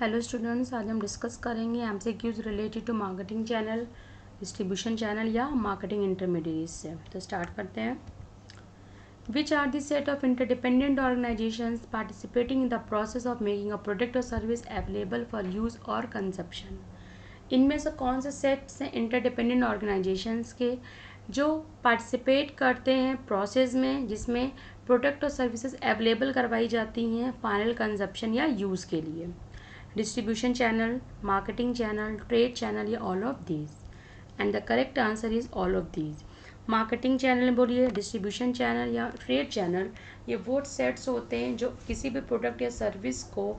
Hello students, आज हम discuss करेंगे MCQs related to marketing channel, distribution channel या मार्केटिंग इंटरमीडिएट से। तो स्टार्ट करते हैं। Which are the set of interdependent organisations participating in the process of making a product और service available for use और कंजप्शन। इनमें से कौन से सेट्स हैं इंटरडिपेंडेंट ऑर्गेनाइजेशंस के जो पार्टिसिपेट करते हैं प्रोसेस में जिसमें प्रोडक्ट और सर्विसेज अवेलेबल करवाई जाती हैं फाइनल कंजप्शन या यूज़ के लिए। Distribution channel, marketing channel, trade channel या all of these. And the correct answer is all of these. Marketing channel बोलिए, डिस्ट्रीब्यूशन चैनल या ट्रेड चैनल, ये वो सेट्स होते हैं जो किसी भी प्रोडक्ट या सर्विस को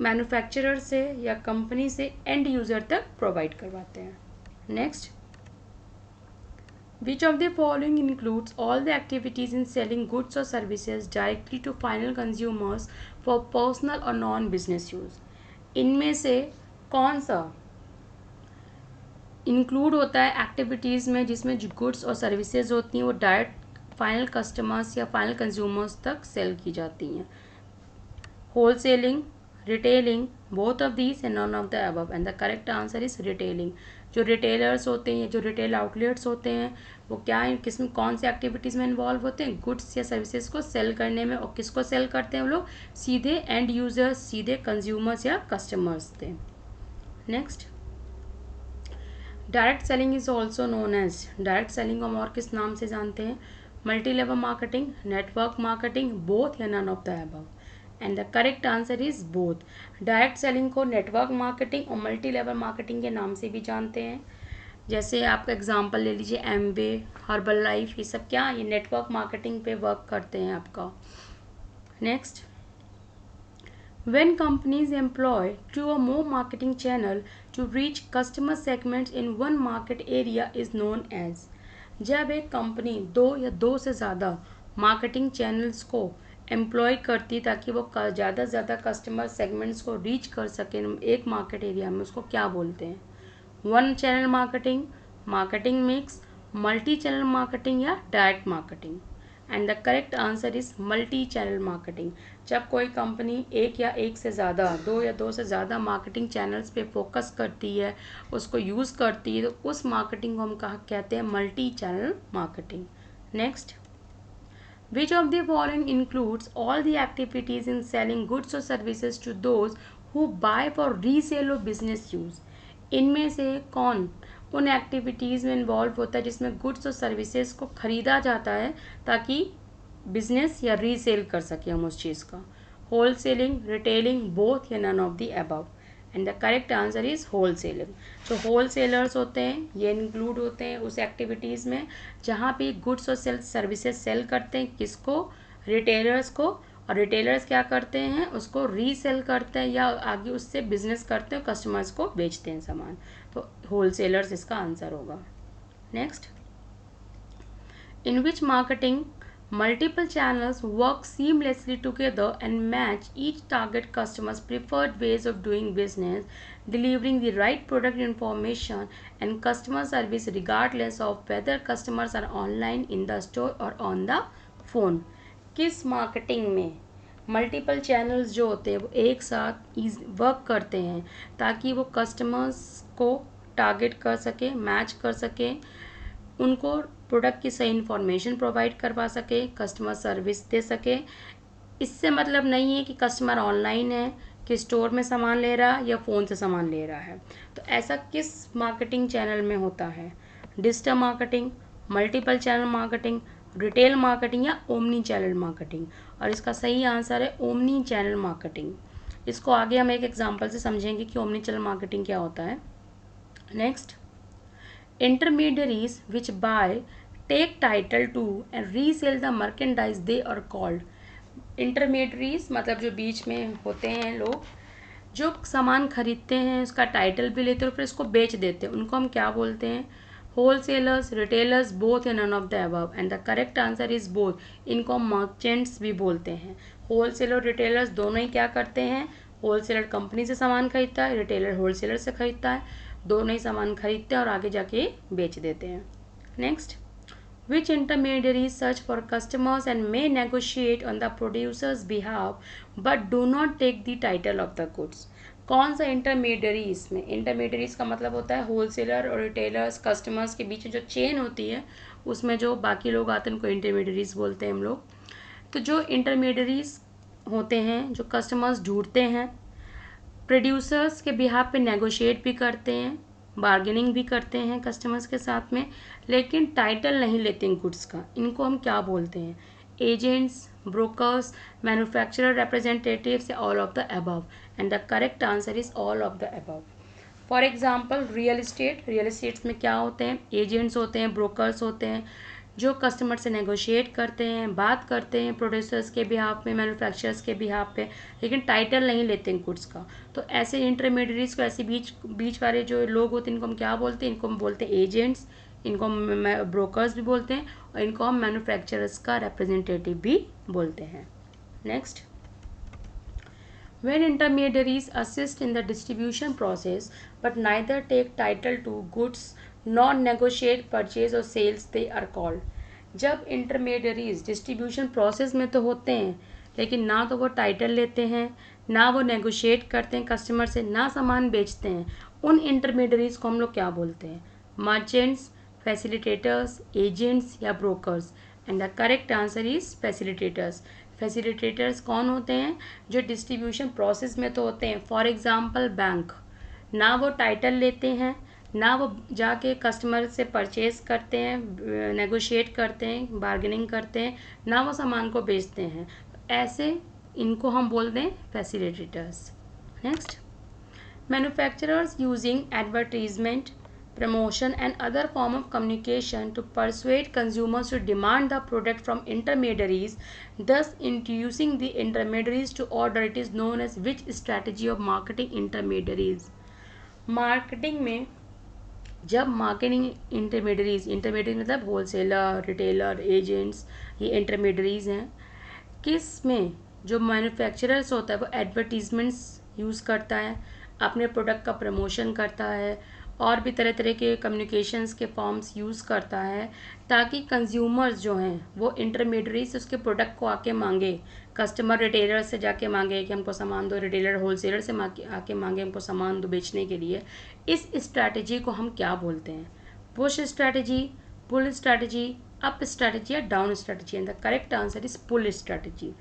मैन्युफैक्चरर से या कंपनी से एंड यूज़र तक प्रोवाइड करवाते हैं। Next, which of the following includes all the activities in selling goods or services directly to final consumers for personal or non-business use? इनमें से कौन सा इंक्लूड होता है एक्टिविटीज़ में जिसमें जो गुड्स और सर्विसेज होती हैं वो डायरेक्ट फाइनल कस्टमर्स या फाइनल कंज्यूमर्स तक सेल की जाती हैं? Wholesaling, retailing, both of these and none of the above. And the correct answer is retailing. जो रिटेलर्स होते हैं, जो रिटेल आउटलेट्स होते हैं, वो क्या है, किसमें कौन सी एक्टिविटीज़ में इन्वॉल्व होते हैं? गुड्स या सर्विसेज को सेल करने में। और किसको सेल करते हैं वो लोग? सीधे एंड यूजर्स, सीधे कंज्यूमर्स या कस्टमर्स थे। Next, direct selling is also known as, direct selling को हम और किस नाम से जानते हैं? Multi level marketing, network marketing, both या none of the above. And the correct answer is both. Direct selling को नेटवर्क मार्केटिंग और मल्टी लेवल मार्केटिंग के नाम से भी जानते हैं। जैसे आपका एग्जांपल ले लीजिए एमवे, हर्बल लाइफ, ये सब क्या, ये नेटवर्क मार्केटिंग पे वर्क करते हैं आपका। Next, when companies employ two or more marketing channel to reach customer segments in one market area is known as। जब एक कंपनी दो या दो से ज़्यादा मार्केटिंग चैनल्स को एम्प्लॉय करती ताकि वो ज़्यादा से ज़्यादा कस्टमर सेगमेंट्स को रीच कर सकें एक मार्केट एरिया में, उसको क्या बोलते हैं? One channel marketing, marketing mix, multi channel marketing या direct marketing. And the correct answer is multi channel marketing. जब कोई कंपनी एक या एक से ज़्यादा, दो या दो से ज़्यादा मार्केटिंग चैनल्स पे फोकस करती है, उसको यूज़ करती है, तो उस मार्केटिंग को हम कहते हैं multi channel marketing. Next, which of the following includes all the activities in selling goods or services to those who buy for resale or business use? इनमें से कौन उन एक्टिविटीज़ में इन्वॉल्व होता है जिसमें गुड्स और सर्विसेज को ख़रीदा जाता है ताकि बिजनेस या रीसेल कर सके हम उस चीज़ का? होलसेलिंग, रिटेलिंग, बोथ या none of the above. And the correct answer is wholesaling. जो होलसेलर्स होते हैं ये इंक्लूड होते हैं उस एक्टिविटीज़ में जहाँ पे गुड्स और सर्विसेज सेल करते हैं, किसको? रिटेलर्स को। और रिटेलर्स क्या करते हैं? उसको रीसेल करते हैं या आगे उससे बिजनेस करते हैं, कस्टमर्स को बेचते हैं सामान। तो होलसेलर्स इसका आंसर होगा। Next, in which marketing multiple channels work seamlessly together and match each target customer's preferred ways of doing business, delivering the right product information and customer service regardless of whether customers are online, in the store or on the phone। किस marketing में multiple channels जो होते हैं वो एक साथ work करते हैं ताकि वो कस्टमर्स को टारगेट कर सके, मैच कर सके, उनको प्रोडक्ट की सही इन्फॉर्मेशन प्रोवाइड करवा सके, कस्टमर सर्विस दे सके। इससे मतलब नहीं है कि कस्टमर ऑनलाइन है, कि स्टोर में सामान ले रहा है या फ़ोन से सामान ले रहा है। तो ऐसा किस मार्केटिंग चैनल में होता है? Digital marketing, multiple channel marketing, retail marketing या ओमनी चैनल मार्केटिंग। और इसका सही आंसर है ओमनी चैनल मार्केटिंग। इसको आगे हम एक एग्जाम्पल से समझेंगे कि ओमनी चैनल मार्केटिंग क्या होता है। Next, intermediaries which buy, take title to and resell the merchandise they are called। intermediaries मतलब जो बीच में होते हैं लोग जो सामान खरीदते हैं, उसका टाइटल भी लेते हैं और फिर इसको बेच देते हैं, उनको हम क्या बोलते हैं? होलसेलर्स, रिटेलर्स, बोथ या none of the above. And the correct answer is both. इनको हम मर्चेंट्स भी बोलते हैं। होलसेलर और रिटेलर्स दोनों ही क्या करते हैं? होलसेलर कंपनी से सामान खरीदता है, रिटेलर होलसेलर से खरीदता है, दोनों ही सामान खरीदते हैं और आगे जाके बेच देते हैं। Next, which intermediaries search for customers and may negotiate on the producer's behalf but do not take the title of the goods. कौन सा इंटरमीडियरी इसमें, इंटरमीडियरीज का मतलब होता है होलसेलर और रिटेलर्स, कस्टमर्स के बीच में जो चेन होती है उसमें जो बाकी लोग आते हैं उनको इंटरमीडियरीज बोलते हैं हम लोग। तो जो इंटरमीडियरीज होते हैं जो कस्टमर्स ढूंढते हैं, प्रोड्यूसर्स के बिहाफ पे नेगोशिएट भी करते हैं, बार्गेनिंग भी करते हैं कस्टमर्स के साथ में, लेकिन टाइटल नहीं लेते हैं गुड्स का। इनको हम क्या बोलते हैं? Agents, brokers, manufacturer representatives, all of the above. And the correct answer is all of the above. For example real estate, real estates में क्या होते हैं? एजेंट्स होते हैं, ब्रोकर्स होते हैं जो कस्टमर से नेगोशिएट करते हैं, बात करते हैं प्रोड्यूसर्स के बिहाफ में, मैन्युफैक्चरर्स के बिहाफ पे, लेकिन टाइटल नहीं लेते हैं गुड्स का। तो ऐसे इंटरमीडियरीज को, ऐसे बीच वाले जो लोग होते हैं इनको हम क्या बोलते हैं? इनको हम बोलते हैं एजेंट्स, इनको हम ब्रोकर्स भी बोलते हैं और इनको हम मैन्युफैक्चरर्स का रिप्रेजेंटेटिव भी बोलते हैं। Next, when intermediaries assist in the distribution process but neither take title to goods nor negotiate purchase or sales, they are called। जब इंटरमीडियरीज डिस्ट्रीब्यूशन प्रोसेस में तो होते हैं लेकिन ना तो वो टाइटल लेते हैं, ना वो नेगोशिएट करते हैं कस्टमर से, ना सामान बेचते हैं, उन इंटरमीडियरीज को हम लोग क्या बोलते हैं? मर्चेंट्स, फैसिलिटेटर्स, एजेंट्स या brokers. And the correct answer is facilitators. Facilitators कौन होते हैं? जो डिस्ट्रीब्यूशन प्रोसेस में तो होते हैं। फॉर एग्जांपल बैंक, ना वो टाइटल लेते हैं, ना वो जाके कस्टमर से परचेज करते हैं, नेगोशिएट करते हैं, बार्गेनिंग करते हैं, ना वो सामान को बेचते हैं। ऐसे इनको हम बोलते हैं facilitators. Next, manufacturers using advertisement, promotion and other form of communication to persuade consumers to demand the product from intermediaries, thus introducing the intermediaries to order. It is known as which strategy of marketing intermediaries? Marketing में जब marketing intermediaries मतलब wholesaler, retailer, agents, ये intermediaries हैं, किस में जो manufacturers होता है वो एडवर्टीजमेंट्स यूज़ करता है, अपने प्रोडक्ट का प्रमोशन करता है और भी तरह तरह के कम्युनिकेशंस के फॉर्म्स यूज़ करता है ताकि कंज्यूमर्स जो हैं वो इंटरमीडियरी से उसके प्रोडक्ट को आके मांगे। कस्टमर रिटेलर से जाके मांगे कि हमको सामान दो, रिटेलर होलसेलर से आके मांगे हमको सामान दो बेचने के लिए। इस स्ट्रैटेजी को हम क्या बोलते हैं? Push strategy, pull strategy, up strategy या down strategy. And the correct answer is pull strategy.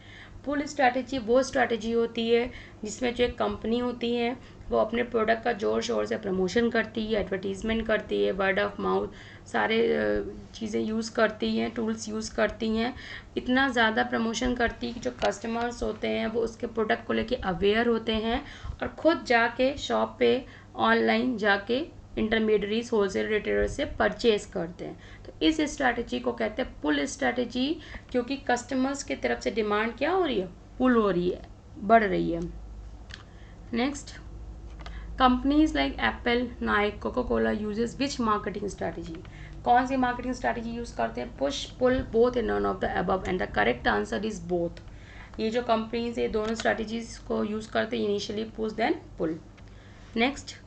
Pull strategy वो स्ट्रैटेजी होती है जिसमें जो एक कंपनी होती है वो अपने प्रोडक्ट का ज़ोर शोर से प्रमोशन करती है, एडवर्टीज़मेंट करती है, वर्ड ऑफ माउथ, सारे चीज़ें यूज़ करती हैं, टूल्स यूज़ करती हैं, इतना ज़्यादा प्रमोशन करती है कि जो कस्टमर्स होते हैं वो उसके प्रोडक्ट को लेके अवेयर होते हैं और ख़ुद जाके शॉप पे ऑनलाइन जाके इंटरमीडियरीज, होलसेल रिटेलर से परचेज करते हैं। तो इस स्ट्रैटेजी को कहते हैं पुल स्ट्रैटेजी, क्योंकि कस्टमर्स की तरफ से डिमांड क्या हो रही है? पुल हो रही है, बढ़ रही है। Next, companies like Apple, Nike, Coca Cola uses which marketing strategy? कौन सी मार्केटिंग स्ट्रैटेजी यूज़ करते हैं? Push, pull, both and none of the above. And the correct answer is both. ये जो कंपनीज ये दोनों स्ट्रैटेजीज को यूज़ करते हैं, initially push then pull. Next,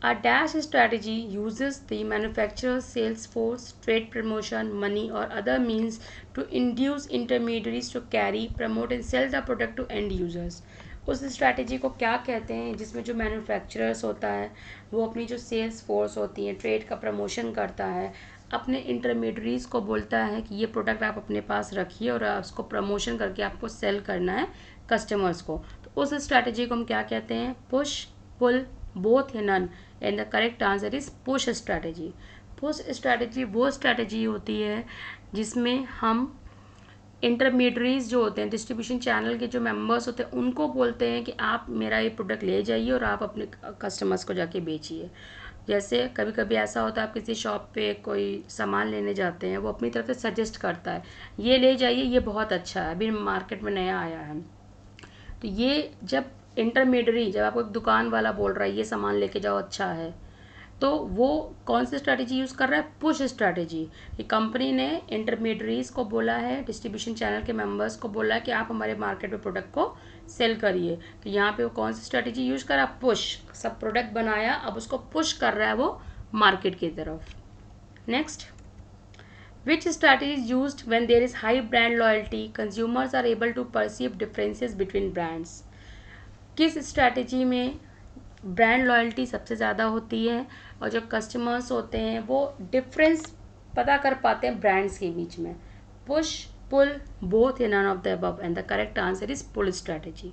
a dash strategy uses the manufacturer's sales force, trade promotion, money or other means to induce intermediaries to carry, promote and sell the product to end users। उस strategy को क्या कहते हैं जिसमें जो manufacturers होता है वो अपनी जो सेल्स फोर्स होती है, ट्रेड का प्रमोशन करता है, अपने इंटरमीडियरीज को बोलता है कि ये प्रोडक्ट आप अपने पास रखिए और उसको प्रमोशन करके आपको सेल करना है कस्टमर्स को। तो उस स्ट्रैटेजी को हम क्या कहते हैं? पुश, पुल, बोथ या none. And the correct answer is push strategy. Push strategy वो स्ट्रैटेजी होती है जिसमें हम इंटरमीडियरीज जो होते हैं, डिस्ट्रीब्यूशन चैनल के जो मेंबर्स होते हैं, उनको बोलते हैं कि आप मेरा ये प्रोडक्ट ले जाइए और आप अपने कस्टमर्स को जाके बेचिए। जैसे कभी कभी ऐसा होता है आप किसी शॉप पे कोई सामान लेने जाते हैं, वो अपनी तरफ से सजेस्ट करता है ये ले जाइए, ये बहुत अच्छा है, अभी मार्केट में नया आया है। तो ये जब इंटरमीडियरी, जब आपको एक दुकान वाला बोल रहा है ये सामान लेके जाओ अच्छा है, तो वो कौन सी स्ट्रैटेजी यूज़ कर रहा है? Push strategy. कि कंपनी ने इंटरमीडियरीज को बोला है, डिस्ट्रीब्यूशन चैनल के मेंबर्स को बोला है कि आप हमारे मार्केट में प्रोडक्ट को सेल करिए। तो यहाँ पे वो कौन सी स्ट्रैटेजी यूज़ करा? पुश। सब प्रोडक्ट बनाया, अब उसको पुश कर रहा है वो मार्केट की तरफ। Next, Which strategy is used when there is high brand loyalty? Consumers are able to perceive differences between brands. किस स्ट्रैटेजी में ब्रांड लॉयल्टी सबसे ज़्यादा होती है और जो कस्टमर्स होते हैं वो डिफरेंस पता कर पाते हैं ब्रांड्स के बीच में? पुश, पुल, बोथ या none of the above, and the correct answer is pull strategy.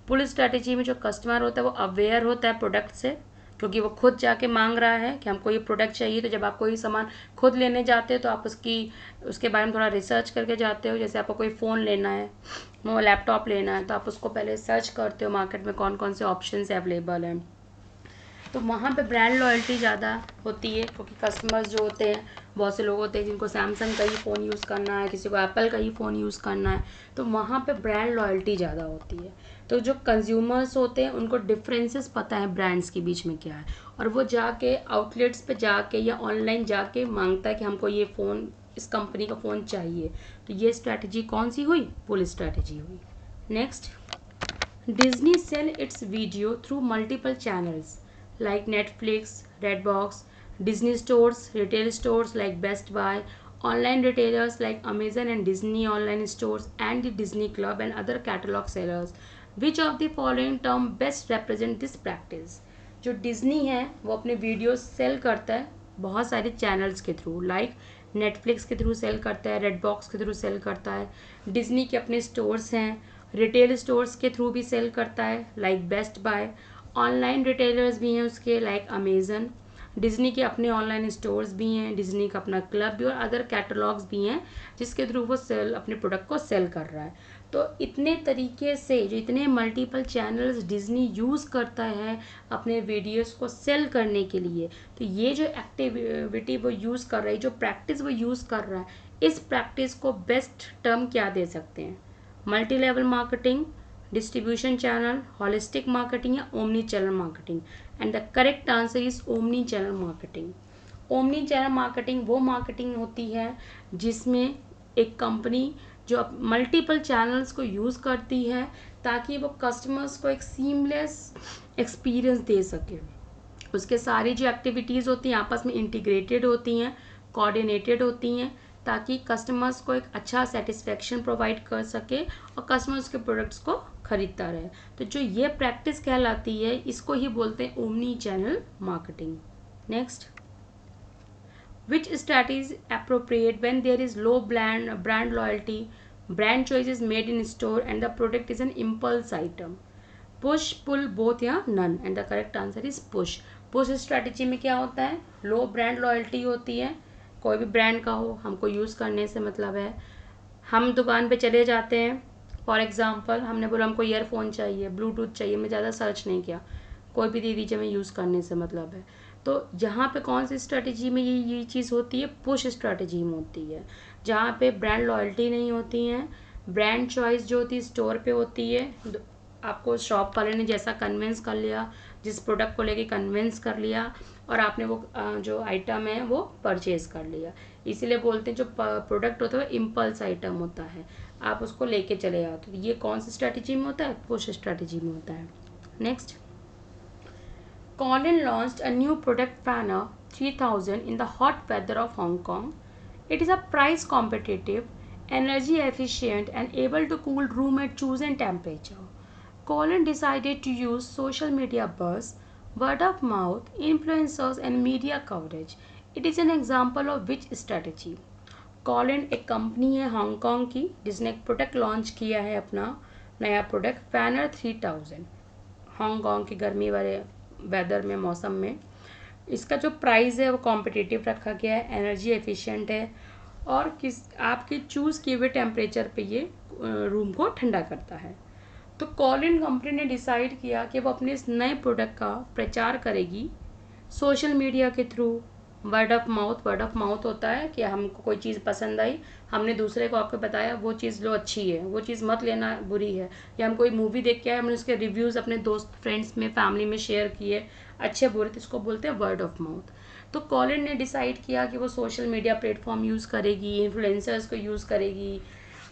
Pull strategy में जो कस्टमर होता है वो अवेयर होता है प्रोडक्ट से, क्योंकि वो खुद जाके मांग रहा है कि हमको ये प्रोडक्ट चाहिए. तो जब आप कोई सामान खुद लेने जाते हो तो आप उसके बारे में थोड़ा रिसर्च करके जाते हो. जैसे आपको कोई फ़ोन लेना है, वो लैपटॉप लेना है, तो आप उसको पहले सर्च करते हो मार्केट में कौन कौन से ऑप्शन अवेलेबल हैं. तो वहाँ पे ब्रांड लॉयल्टी ज़्यादा होती है, क्योंकि कस्टमर्स जो होते हैं, बहुत से लोग होते हैं जिनको सैमसंग का ही फ़ोन यूज़ करना है, किसी को एप्पल का ही फ़ोन यूज़ करना है, तो वहाँ पे ब्रांड लॉयल्टी ज़्यादा होती है. तो जो कंज्यूमर्स होते हैं उनको डिफरेंसेस पता है ब्रांड्स के बीच में क्या है, और वो जाके आउटलेट्स पे जाके या ऑनलाइन जाके मांगता है कि हमको ये फ़ोन, इस कंपनी का फ़ोन चाहिए. तो ये स्ट्रैटेजी कौन सी हुई? पुल स्ट्रैटेजी हुई. Next, Disney sell its video through multiple channels like Netflix, Redbox, Disney stores, retail stores like Best Buy, online retailers like Amazon and Disney online stores, and the Disney Club and other catalog sellers. Which of the following term best represent this practice? जो Disney है वो अपने videos cell करता है बहुत सारे channels के through, like Netflix के थ्रू सेल करता है, रेड बॉक्स के थ्रू सेल करता है, डिज्नी के अपने स्टोर्स हैं, रिटेल स्टोर्स के थ्रू भी सेल करता है like Best Buy, online retailers भी हैं उसके लाइक अमेजन, डिज्नी के अपने ऑनलाइन स्टोर्स भी हैं, डिज्नी का अपना क्लब भी और अदर कैटलॉग्स भी हैं जिसके थ्रू वो सेल अपने प्रोडक्ट को सेल कर रहा है. तो इतने तरीके से, जो इतने मल्टीपल चैनल्स डिज्नी यूज़ करता है अपने वीडियोस को सेल करने के लिए, तो ये जो एक्टिविटी वो यूज़ कर रहा है, जो प्रैक्टिस वो यूज़ कर रहा है, इस प्रैक्टिस को बेस्ट टर्म क्या दे सकते हैं? Multi level marketing, distribution channel, holistic marketing या omni channel marketing? And the correct answer is omni channel marketing. Omni channel marketing वो मार्केटिंग होती है जिसमें एक कंपनी जो मल्टीपल चैनल्स को यूज़ करती है ताकि वो कस्टमर्स को एक सीमलेस एक्सपीरियंस दे सके. उसके सारी जो एक्टिविटीज़ होती हैं आपस में इंटीग्रेटेड होती हैं, कोऑर्डिनेटेड होती हैं, ताकि कस्टमर्स को एक अच्छा सेटिस्फेक्शन प्रोवाइड कर सके और कस्टमर्स के प्रोडक्ट्स को खरीदता रहे. तो जो ये प्रैक्टिस कहलाती है इसको ही बोलते हैं omni channel marketing. Next, which strategy is appropriate when there is low brand loyalty, brand choice is made in store and the product is an impulse item? Push, pull, both या none? And the correct answer is push. Push strategy में क्या होता है? लो brand loyalty होती है, कोई भी brand का हो, हमको यूज़ करने से मतलब है. हम दुकान पे चले जाते हैं, फॉर एग्जांपल हमने बोला हमको ईयरफोन चाहिए, ब्लूटूथ चाहिए, मैं ज़्यादा सर्च नहीं किया, कोई भी दे दीजिए, मैं यूज़ करने से मतलब है. तो जहाँ पे कौन सी स्ट्रैटेजी में ये चीज़ होती है? पुश स्ट्रैटेजी में होती है, जहाँ पे ब्रांड लॉयल्टी नहीं होती है. ब्रांड चॉइस जो होती है स्टोर पे होती है, आपको शॉप वाले ने जैसा कन्विंस कर लिया, जिस प्रोडक्ट को लेके कन्विंस कर लिया और आपने वो जो आइटम है वो परचेज कर लिया. इसीलिए बोलते हैं जो प्रोडक्ट होता है वो इम्पल्स आइटम होता है, आप उसको लेके चले जाते हो. ये कौन सी स्ट्रैटेजी में होता है? पुश स्ट्रैटेजी में होता है. Next, Colin launched a new product Fanner 3000 in the hot weather of Hong Kong. It is a price competitive, energy efficient and able to cool room at chosen temperature. Colin decided to use social media buzz, word of mouth, influencers and media coverage. It is an example of which strategy? Colin एक company है Hong Kong की जिसने एक product launch किया है, अपना नया product फैनर 3000. Hong Kong की गर्मी वाले वेदर में, मौसम में इसका जो प्राइस है वो कॉम्पिटिटिव रखा गया है, एनर्जी एफिशिएंट है और आपके चूज़ किए हुए टेम्परेचर पे ये रूम को ठंडा करता है. तो कॉलिन कंपनी ने डिसाइड किया कि वो अपने इस नए प्रोडक्ट का प्रचार करेगी सोशल मीडिया के थ्रू. वर्ड ऑफ माउथ होता है कि हमको कोई चीज़ पसंद आई, हमने दूसरे को आपको बताया वो चीज़ लो अच्छी है, वो चीज़ मत लेना बुरी है. या हम कोई मूवी देख के आए, हमने उसके रिव्यूज़ अपने दोस्त फ्रेंड्स में, फैमिली में शेयर किए, अच्छे बुरे, तो इसको बोलते हैं वर्ड ऑफ माउथ. तो कॉलिन ने डिसाइड किया कि वो सोशल मीडिया प्लेटफॉर्म यूज़ करेगी, इन्फ्लुएंसर्स को यूज़ करेगी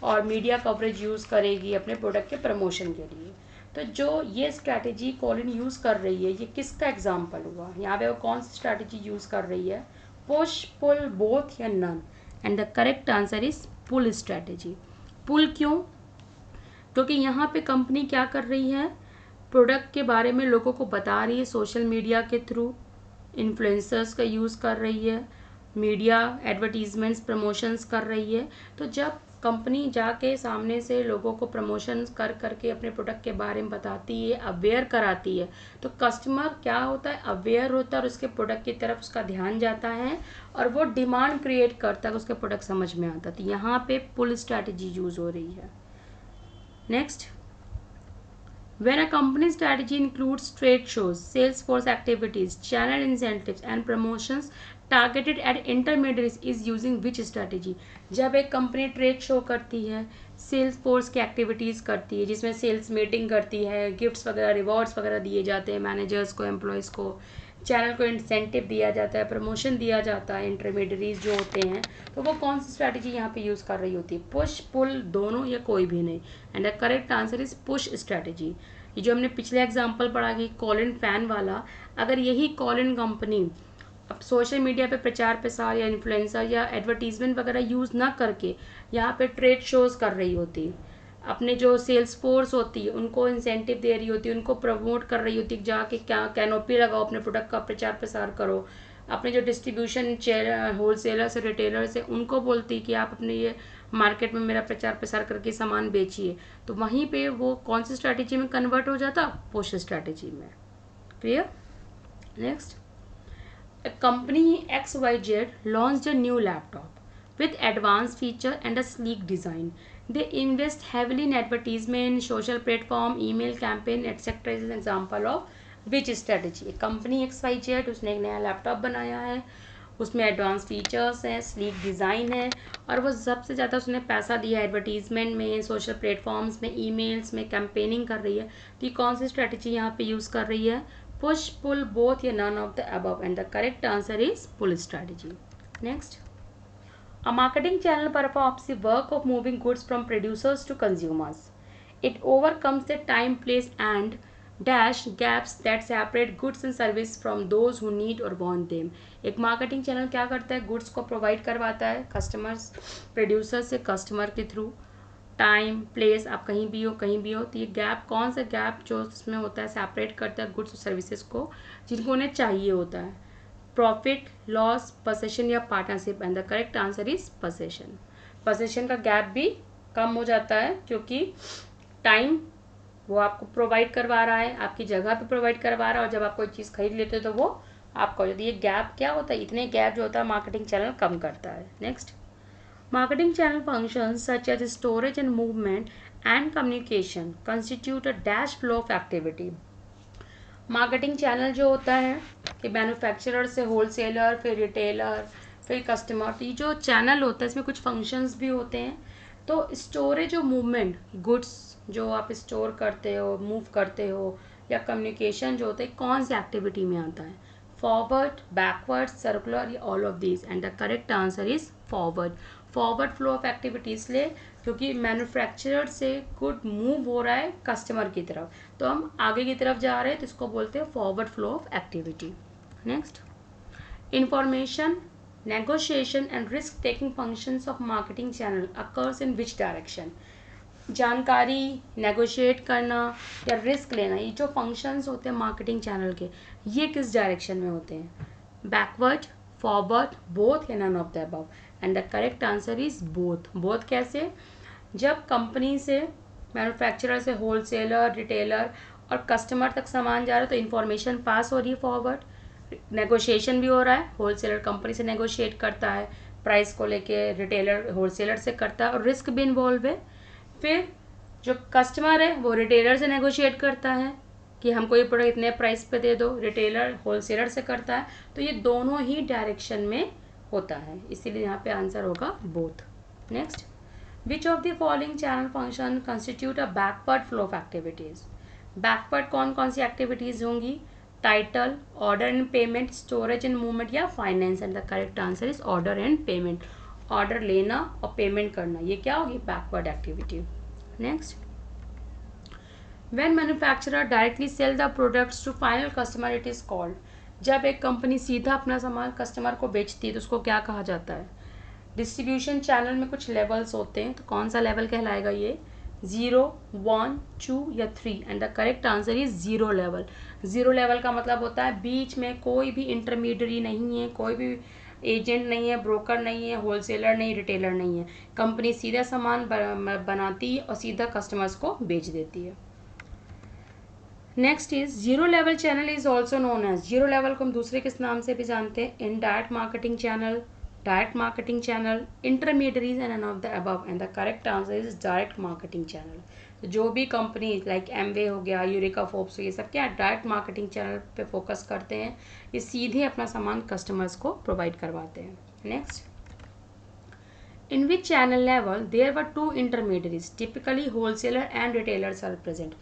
और मीडिया कवरेज यूज़ करेगी अपने प्रोडक्ट के प्रमोशन के लिए. तो जो ये स्ट्रैटेजी कॉलिन यूज़ कर रही है, ये किसका एग्जाम्पल हुआ? यहाँ पे वो कौन सी स्ट्रैटेजी यूज़ कर रही है? पुश, पुल, बोथ या none? And the correct answer is pull strategy. Pull क्यों? क्योंकि यहाँ पे कंपनी क्या कर रही है, प्रोडक्ट के बारे में लोगों को बता रही है सोशल मीडिया के थ्रू, इन्फ्लुएंसर्स का यूज़ कर रही है, मीडिया एडवर्टीजमेंट्स प्रमोशंस कर रही है। तो जब कंपनी जाके सामने से लोगों को प्रमोशंस कर करके अपने प्रोडक्ट के बारे में बताती है, अवेयर कराती है, तो कस्टमर क्या होता है, अवेयर होता है और उसके प्रोडक्ट की तरफ उसका ध्यान जाता है और वो डिमांड क्रिएट करता है, उसके प्रोडक्ट समझ में आता है। तो यहाँ पे पुल स्ट्रैटेजी यूज़ हो रही है। Next, when a company strategy includes trade shows, sales force activities, channel incentives and promotions targeted at intermediaries is using which strategy? जब एक कंपनी ट्रेड शो करती है, सेल्स फोर्स की एक्टिविटीज़ करती है, जिसमें सेल्स मीटिंग करती है, गिफ्ट्स वगैरह रिवॉर्ड्स वगैरह दिए जाते हैं मैनेजर्स को, एम्प्लॉयज़ को, चैनल को इंसेंटिव दिया जाता है, प्रमोशन दिया जाता है, इंटरमीडियरीज जो होते हैं, तो वो कौन सी स्ट्रैटेजी यहाँ पे यूज़ कर रही होती है? पुश, पुल, दोनों या कोई भी नहीं। And the correct answer is push strategy. ये जो हमने पिछले एग्जाम्पल पढ़ा कि कॉलिन फैन वाला, अगर यही कॉलिन कंपनी अब सोशल मीडिया पे प्रचार प्रसार या इन्फ्लुएंसर या एडवर्टीजमेंट वगैरह यूज़ ना करके यहाँ पे ट्रेड शोज़ कर रही होती, अपने जो सेल्स फोर्स होती है उनको इंसेंटिव दे रही होती है, उनको प्रमोट कर रही होती है, जाके क्या कैनोपी लगाओ, अपने प्रोडक्ट का प्रचार प्रसार करो, अपने जो डिस्ट्रीब्यूशन होलसेलर से रिटेलर से उनको बोलती कि आप अपने ये मार्केट में मेरा प्रचार प्रसार करके सामान बेचिए, तो वहीं पे वो कौन सी स्ट्रैटेजी में कन्वर्ट हो जाता? पुश स्ट्रैटेजी में। Clear? Next, a company XYZ launched a new laptop with advanced feature and a sleek design. They invest heavily in advertisement, social platform, email campaign, etc. is an example of which strategy? Company XYZ उसने एक नया laptop बनाया है, उसमें advance features हैं, sleek design है और वो सबसे ज़्यादा उसने पैसा दिया एडवर्टीजमेंट में, सोशल प्लेटफॉर्म्स में, ईमेल्स में कैंपेनिंग कर रही है। तो ये कौन सी स्ट्रेटजी यहाँ पे यूज़ कर रही है? Push, pull, both या none of the above, and the correct answer is pull strategy. Next, a marketing channel performs the work of moving goods from producers to consumers. It overcomes the time, place and dash gaps that separate goods and service from those who need or want them. एक marketing channel क्या करता है? Goods को provide करवाता है customers, producer से customer के through, time, place, आप कहीं भी हो कहीं भी हो। तो ये गैप, कौन सा गैप जो उसमें होता है, सेपरेट करता है गुड्स और सर्विसेज को जिनको उन्हें चाहिए होता है? प्रॉफिट, लॉस, पोसेशन या partnership? And the correct answer is possession. Possession का गैप भी कम हो जाता है क्योंकि टाइम वो आपको प्रोवाइड करवा रहा है, आपकी जगह पे प्रोवाइड करवा रहा है और जब आप कोई चीज़ खरीद लेते हो तो वो आपका हो जाती है। ये गैप क्या होता है? इतने गैप जो होता है मार्केटिंग चैनल कम करता है। Next, marketing channel functions such as storage and movement and communication constitute a dash flow of activity. Marketing channel जो होता है कि मैन्युफैक्चरर से होलसेलर, फिर रिटेलर, फिर कस्टमर, तो ये जो चैनल होता है इसमें कुछ फंक्शंस भी होते हैं। तो स्टोरेज और मूवमेंट, गुड्स जो आप स्टोर करते हो, मूव करते हो, या कम्युनिकेशन जो होता है, कौन सी एक्टिविटी में आता है? फॉरवर्ड, बैकवर्ड, सर्कुलर या all of these? And the correct answer is forward. Forward flow of activity इसलिए क्योंकि मैन्युफैक्चरर से गुड मूव हो रहा है कस्टमर की तरफ, तो हम आगे की तरफ जा रहे हैं, तो इसको बोलते हैं forward flow of activity. Next, information, negotiation and risk taking functions of marketing channel occurs in which direction? जानकारी, नेगोशिएट करना या रिस्क लेना, ये जो फंक्शंस होते हैं मार्केटिंग चैनल के, ये किस डायरेक्शन में होते हैं? बैकवर्ड, फॉरवर्ड, बोथ या none of the above? And the correct answer is both. Both कैसे? जब कंपनी से, मैन्युफैक्चरर से होलसेलर, रिटेलर और कस्टमर तक सामान जा रहा है तो इन्फॉर्मेशन पास हो रही है फॉरवर्ड, नेगोशिएशन भी हो रहा है, होलसेलर कंपनी से नेगोशिएट करता है प्राइस को लेके, रिटेलर होलसेलर से करता है और रिस्क भी इन्वॉल्व है। फिर जो कस्टमर है वो रिटेलर से नेगोशिएट करता है कि हमको ये प्रोडक्ट इतने प्राइस पे दे दो, रिटेलर होलसेलर से करता है, तो ये दोनों ही डायरेक्शन में होता है, इसीलिए यहाँ पे आंसर होगा both. Next, which of the following channel function constitute a backward flow of activities? Backward कौन कौन सी एक्टिविटीज होंगी? Title, order and payment, storage and movement या finance? And the correct answer is order and payment. Order लेना और payment करना, ये क्या होगी? Backward activity. Next, when manufacturer directly sell the products to final customer it is called? जब एक company सीधा अपना सामान कस्टमर को बेचती है तो उसको क्या कहा जाता है? डिस्ट्रीब्यूशन चैनल में कुछ लेवल्स होते हैं, तो कौन सा लेवल कहलाएगा ये? 0, 1, 2 या 3, and the correct answer is 0 level. 0 level का मतलब होता है बीच में कोई भी इंटरमीडियरी नहीं है, कोई भी एजेंट नहीं है, ब्रोकर नहीं है, होलसेलर नहीं, रिटेलर नहीं है। कंपनी सीधा सामान बनाती है और सीधा कस्टमर्स को बेच देती है। Next is zero level channel is also known as, zero level को हम दूसरे किस नाम से भी जानते हैं? Indirect marketing channel, direct marketing channel, intermediaries and none of the above, and the correct answer is direct marketing channel. तो जो भी कंपनी लाइक एमवे हो गया, यूरेका फोर्ब्स, ये सब क्या डायरेक्ट मार्केटिंग चैनल पे फोकस करते हैं, ये सीधे अपना सामान कस्टमर्स को प्रोवाइड करवाते हैं। Next, in which channel level there were two intermediaries, typically wholesaler and retailers are present।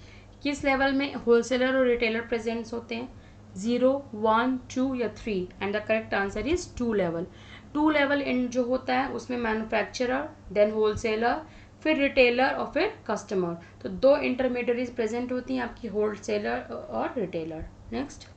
किस लेवल में होलसेलर और रिटेलर प्रेजेंट होते हैं? 0, 1, 2 या 3, and the correct answer is 2 level. 2 level in जो होता है उसमें मैन्युफैक्चरर, देन होलसेलर, फिर रिटेलर और फिर कस्टमर। तो 2 इंटरमीडियरीज प्रेजेंट होती हैं आपकी, होलसेलर और retailer. Next,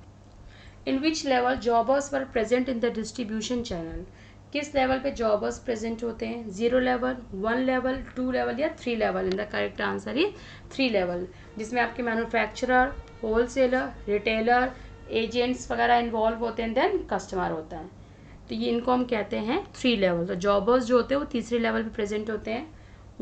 in which level jobbers were present in the distribution channel. किस लेवल पे जॉबर्स प्रेजेंट होते हैं? 0 लेवल, 1 लेवल, 2 लेवल या 3 level, in the correct answer is 3 level, जिसमें आपके मैन्युफैक्चरर, होलसेलर, रिटेलर, एजेंट्स वगैरह इन्वॉल्व होते हैं, देन कस्टमर होता है। तो ये इनको हम कहते हैं 3 लेवल। तो जॉबर्स जो होते हैं वो तीसरे लेवल पे प्रेजेंट होते हैं।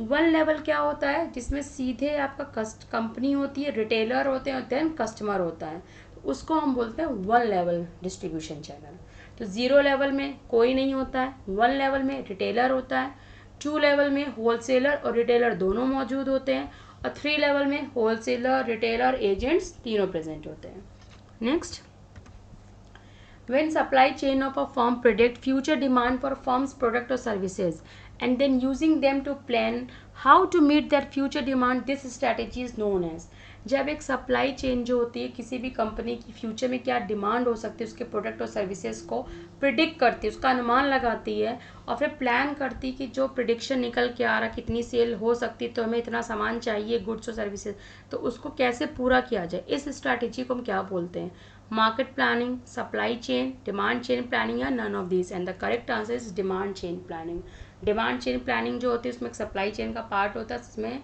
1 लेवल क्या होता है? जिसमें सीधे आपका कंपनी होती है, रिटेलर होते हैं और देन कस्टमर होता है, तो उसको हम बोलते हैं 1 लेवल डिस्ट्रीब्यूशन चैनल। तो 0 लेवल में कोई नहीं होता है, 1 लेवल में रिटेलर होता है, 2 लेवल में होलसेलर और रिटेलर दोनों मौजूद होते हैं, और 3 लेवल में होलसेलर, रिटेलर, एजेंट्स तीनों प्रेजेंट होते हैं। Next, when supply chain of a firm predict future demand for firm's product or services and then using them to plan how to meet that future demand, this strategy is known as। जब एक supply chain जो होती है किसी भी company की future में क्या डिमांड हो सकती है उसके प्रोडक्ट और सर्विसेज को प्रिडिक्ट करती है, उसका अनुमान लगाती है और फिर प्लान करती है कि जो प्रिडिक्शन निकल के आ रहा कितनी सेल हो सकती है, तो हमें इतना सामान चाहिए, गुड्स और सर्विसेज, तो उसको कैसे पूरा किया जाए, इस स्ट्रैटेजी को हम क्या बोलते हैं? Market planning, supply chain, demand chain planning या none of this, and the correct answer is demand chain planning. Demand chain planning जो होती है उसमें सप्लाई चेन का पार्ट होता है, जिसमें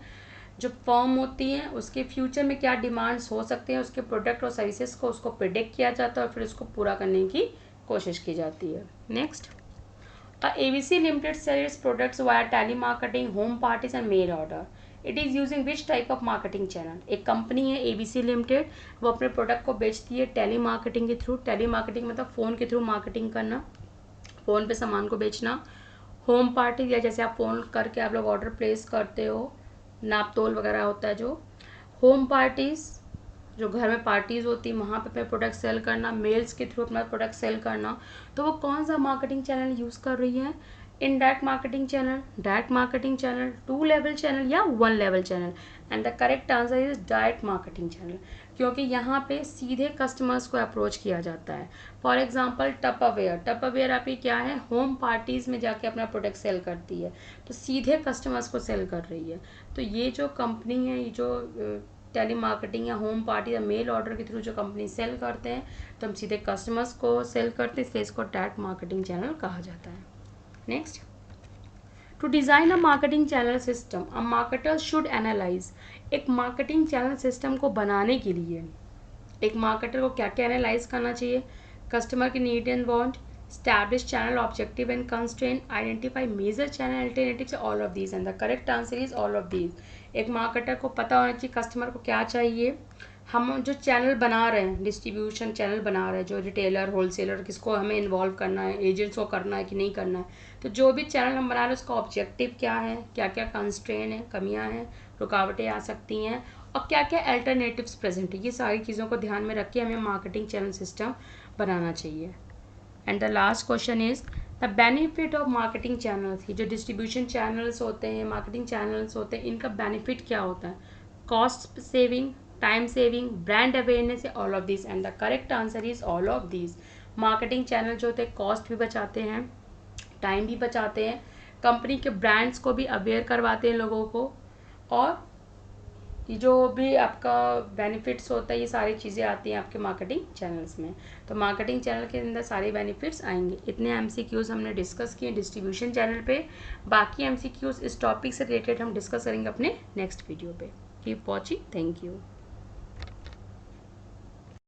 जो फर्म होती है उसके फ्यूचर में क्या डिमांड्स हो सकते हैं उसके प्रोडक्ट और सर्विसेज को, उसको प्रिडिक्ट किया जाता है और फिर उसको पूरा करने की कोशिश की जाती है। Next, ABC Limited sells products via telemarketing, home parties and mail order. It is using which type of marketing channel? एक कंपनी है ABC Limited, वो अपने प्रोडक्ट को बेचती है टेली मार्केटिंग के थ्रू। टेली मार्केटिंग मतलब फ़ोन के थ्रू मार्केटिंग करना, फ़ोन पे सामान को बेचना। होम पार्टी या जैसे आप फ़ोन करके आप लोग ऑर्डर प्लेस करते हो, नाप तोल वगैरह होता है जो। होम पार्टीज़ जो घर में पार्टीज़ होती है वहाँ पे अपने प्रोडक्ट सेल करना, मेल्स के थ्रू अपना प्रोडक्ट सेल करना। तो वो कौन सा मार्केटिंग चैनल यूज़ कर रही है? Indirect marketing channel, direct marketing channel, 2 level channel या 1 level channel, and the correct answer is direct marketing channel, क्योंकि यहाँ पे सीधे कस्टमर्स को अप्रोच किया जाता है। फॉर एग्जांपल टपरवेयर, टपरवेयर आपकी क्या है? होम पार्टीज़ में जाके अपना प्रोडक्ट सेल करती है, तो सीधे कस्टमर्स को सेल कर रही है। तो ये जो कंपनी है, ये जो टेली मार्केटिंग या होम पार्टी या मेल ऑर्डर के थ्रू जो कंपनी सेल करते हैं, तो हम सीधे कस्टमर्स को सेल करते हैं, इसलिए इसको डायरेक्ट मार्केटिंग चैनल कहा जाता है। Next, to design a marketing channel system a marketer should analyse. एक मार्केटिंग चैनल सिस्टम को बनाने के लिए एक मार्केटर को क्या क्या एनालाइज करना चाहिए? कस्टमर की need and want, establish channel objective and constraint, identify major channel alternatives, all of these, and the correct answer is all of these। एक मार्केटर को पता होना चाहिए कस्टमर को क्या चाहिए। हम जो चैनल बना रहे हैं, डिस्ट्रीब्यूशन चैनल बना रहे हैं, जो रिटेलर, होलसेलर, किसको हमें इन्वॉल्व करना है, एजेंट्स को करना है कि नहीं करना है, तो जो भी चैनल हम बना रहे हैं उसका ऑब्जेक्टिव क्या है, क्या क्या कंस्ट्रेंट है, कमियां हैं, रुकावटें आ सकती हैं, और क्या क्या अल्टरनेटिव्स प्रेजेंट है, ये सारी चीज़ों को ध्यान में रख के हमें मार्केटिंग चैनल सिस्टम बनाना चाहिए। And the last question is the benefit of marketing channels. ये जो डिस्ट्रीब्यूशन चैनल्स होते हैं, मार्केटिंग चैनल्स होते हैं, इनका बेनिफिट क्या होता है? Cost saving, time saving, brand awareness, all of this, and the correct answer is all of this. Marketing channel जो होते हैं कॉस्ट भी बचाते हैं, टाइम भी बचाते हैं, कंपनी के ब्रांड्स को भी अवेयर करवाते हैं लोगों को, और ये जो भी आपका बेनिफिट्स होता है ये सारी चीज़ें आती हैं आपके मार्केटिंग चैनल्स में। तो मार्केटिंग चैनल के अंदर सारे बेनिफिट्स आएंगे। इतने एमसीक्यूज़ हमने डिस्कस किए डिस्ट्रीब्यूशन चैनल पे। बाकी एमसीक्यूज़ इस टॉपिक से रिलेटेड हम डिस्कस करेंगे अपने नेक्स्ट वीडियो पे। Keep watching, thank you.